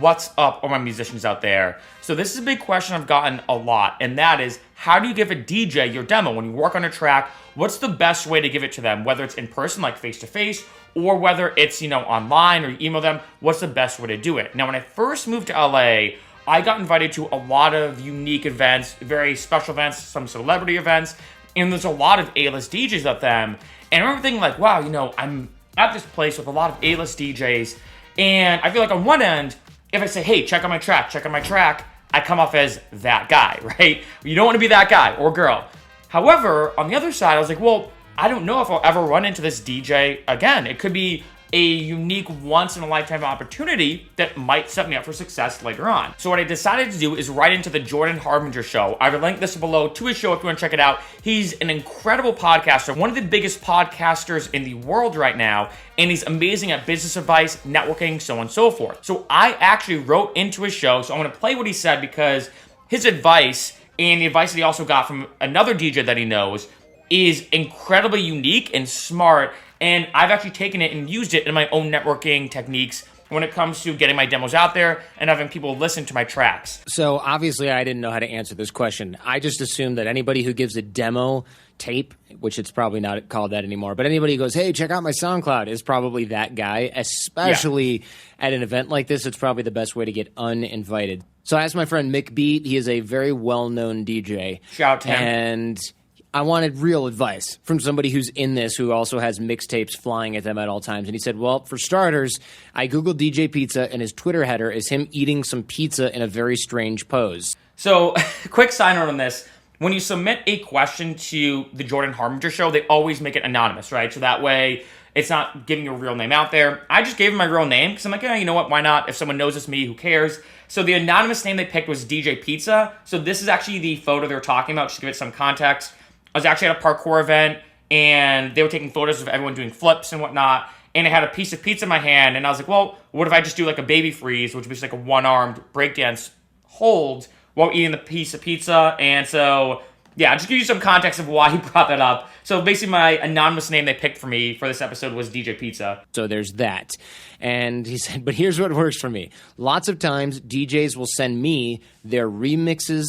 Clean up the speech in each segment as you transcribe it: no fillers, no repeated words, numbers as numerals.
what's up, all my musicians out there? So this is a big question I've gotten a lot, and that is, how do you give a DJ your demo? When you work on a track, what's the best way to give it to them? Whether it's in person, like face-to-face, or whether it's, online or you email them, what's the best way to do it? Now, when I first moved to LA, I got invited to a lot of unique events, very special events, some celebrity events, and there's a lot of A-list DJs at them. And I remember thinking like, wow, I'm at this place with a lot of A-list DJs, and I feel like on one end, if I say, hey, check out my track, I come off as that guy, right? You don't want to be that guy or girl. However, on the other side, I was like, well, I don't know if I'll ever run into this DJ again. It could be a unique once-in-a-lifetime opportunity that might set me up for success later on. So what I decided to do is write into the Jordan Harbinger show. I will link this below to his show if you want to check it out. He's an incredible podcaster, one of the biggest podcasters in the world right now, and he's amazing at business advice, networking, so on and so forth. So I actually wrote into his show, so I'm going to play what he said because his advice and the advice that he also got from another DJ that he knows is incredibly unique and smart, and I've actually taken it and used it in my own networking techniques when it comes to getting my demos out there and having people listen to my tracks. So obviously I didn't know how to answer this question. I just assumed that anybody who gives a demo tape, which it's probably not called that anymore, but anybody who goes, hey, check out my SoundCloud is probably that guy, especially at an event like this. It's probably the best way to get uninvited. So I asked my friend Mick Beat. He is a very well-known DJ. Shout out to him. And I wanted real advice from somebody who's in this, who also has mixtapes flying at them at all times. And he said, well, for starters, I Googled DJ Pizza, and his Twitter header is him eating some pizza in a very strange pose. So, quick side note on this. When you submit a question to the Jordan Harbinger show, they always make it anonymous, right? So that way, it's not giving your real name out there. I just gave him my real name because I'm like, yeah, you know what? Why not? If someone knows it's me, who cares? So the anonymous name they picked was DJ Pizza. So this is actually the photo they were talking about, just to give it some context. I was actually at a parkour event, and they were taking photos of everyone doing flips and whatnot, and I had a piece of pizza in my hand, and I was like, well, what if I just do like a baby freeze, which would be just like a one-armed breakdance hold while eating the piece of pizza? And so, yeah, just give you some context of why he brought that up. So basically my anonymous name they picked for me for this episode was DJ Pizza. So there's that. And he said, but here's what works for me. Lots of times DJs will send me their remixes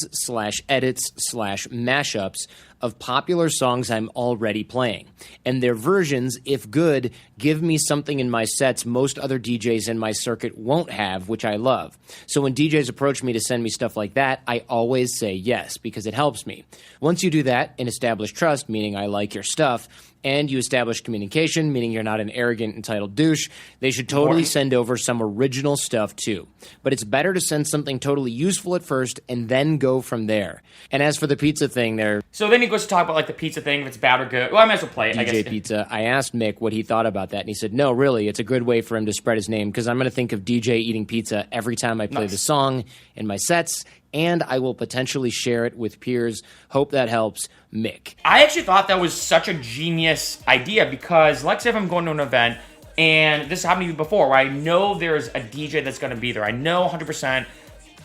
/ edits / mashups of popular songs I'm already playing. And their versions, if good, give me something in my sets most other DJs in my circuit won't have, which I love. So when DJs approach me to send me stuff like that, I always say yes, because it helps me. Once you do that and establish trust, meaning I like your stuff, and you establish communication, meaning you're not an arrogant, entitled douche, they should totally send over some original stuff too. But it's better to send something totally useful at first and then go from there. And as for the pizza thing there... So then he goes to talk about like the pizza thing, if it's bad or good. Well, I might as well play it, I guess. DJ Pizza. I asked Mick what he thought about that, and he said, no, really, it's a good way for him to spread his name, because I'm going to think of DJ eating pizza every time I play the song in my sets, and I will potentially share it with peers. Hope that helps. Mick. I actually thought that was such a genius idea because, let's say if I'm going to an event, and this happened to me before, where I know there's a DJ that's going to be there. I know 100%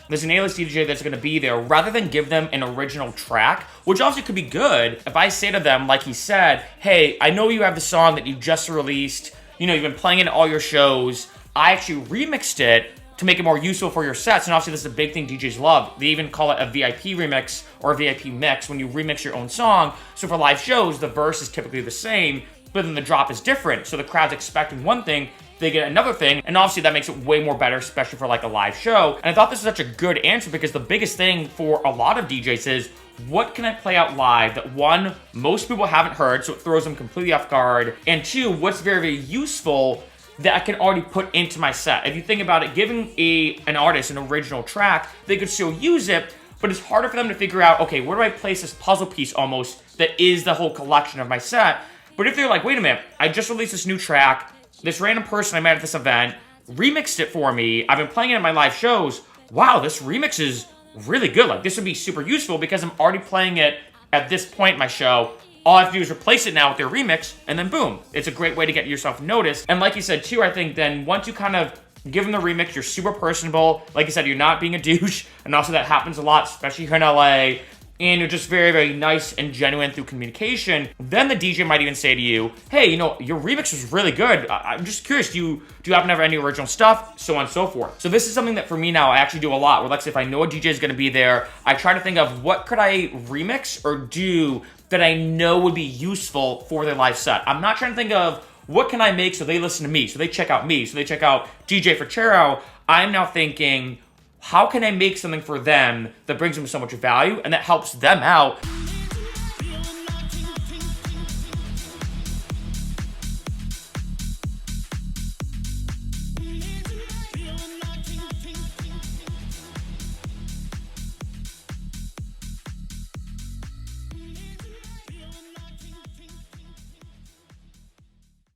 there's an A-list DJ that's going to be there. Rather than give them an original track, which also could be good, if I say to them, like he said, hey, I know you have the song that you just released, you've been playing it at all your shows, I actually remixed it to make it more useful for your sets. And obviously this is a big thing DJs love. They even call it a VIP remix or a VIP mix when you remix your own song. So for live shows, the verse is typically the same, but then the drop is different. So the crowd's expecting one thing, they get another thing, and obviously that makes it way more better, especially for like a live show. And I thought this was such a good answer because the biggest thing for a lot of DJs is, what can I play out live that one, most people haven't heard, so it throws them completely off guard, and two, what's very, very useful that I can already put into my set. If you think about it, giving an artist an original track, they could still use it, but it's harder for them to figure out, okay, where do I place this puzzle piece almost that is the whole collection of my set? But if they're like, wait a minute, I just released this new track, this random person I met at this event remixed it for me, I've been playing it at my live shows, wow, this remix is really good. Like, this would be super useful because I'm already playing it at this point in my show. All I have to do is replace it now with their remix, and then boom. It's a great way to get yourself noticed. And like you said, too, I think then once you kind of give them the remix, you're super personable. Like you said, you're not being a douche. And also that happens a lot, especially here in LA. and you're just very, very nice and genuine through communication, then the DJ might even say to you, hey, you know, your remix was really good. I'm just curious, do you happen to have any original stuff? So on and so forth. So this is something that for me now, I actually do a lot, where like if I know a DJ is going to be there, I try to think of what could I remix or do that I know would be useful for their live set. I'm not trying to think of what can I make so they listen to me, so they check out me, so they check out DJ Ferchero. I'm now thinking, how can I make something for them that brings them so much value and that helps them out?